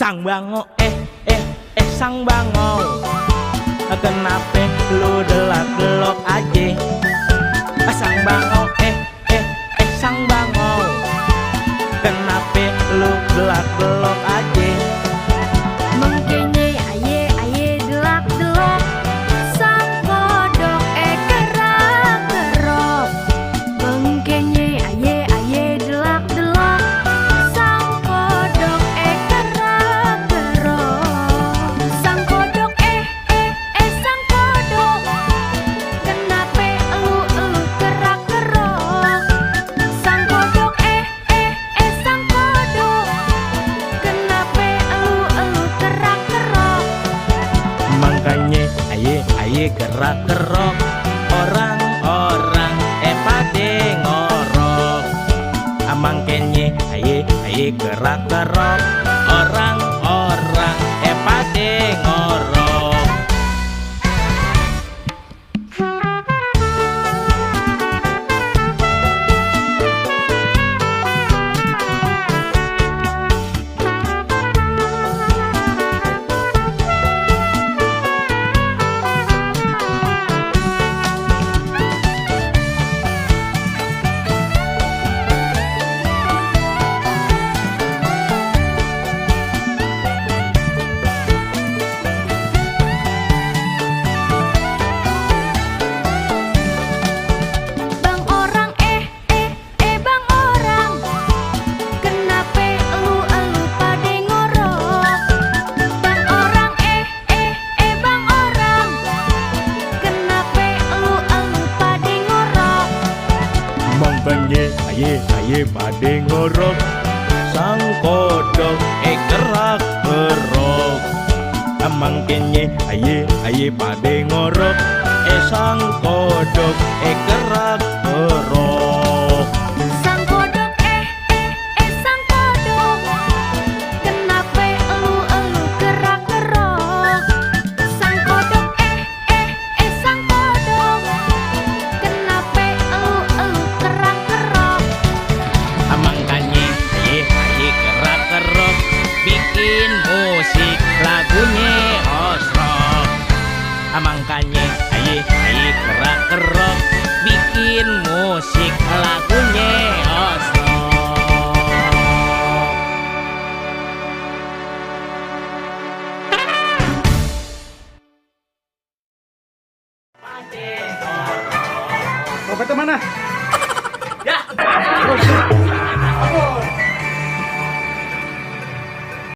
Sang bango sang bango, kenapa lu delak-delok aja? Sang bango sang bango, kenapa lu delak-delok aja? Mengkenye aye delak-delok, sang kodok kerak-kerok. Mengkenye aye delak-delok, sang kodok kerak-kerok. Sang kodok sang kodok, kenapa elu kerak-kerok? Sang kodok sang kodok, kenapa elu kerak-kerok? Makanya aye gerak-gerok, orang-orang pade ngorok. Mangkenye aye gerak-gerok, orang-orang pade ngorok. Bang orang bang orang, kenapa elu pade ngorok? Bang orang bang orang, kenapa elu pade ngorok? Makanya aye pade ngorok, sang kodok gerak-gerok. Mangkenye aye pade ngorok, sang kodok gerak-gerok. Sang kodok sang kodok, kenapa elu kerak-kerok? Sang kodok sang kodok, kenapa elu kerak-kerok? Makanya aye gerak-gerok, bikin musik lagunya osrok. Makanya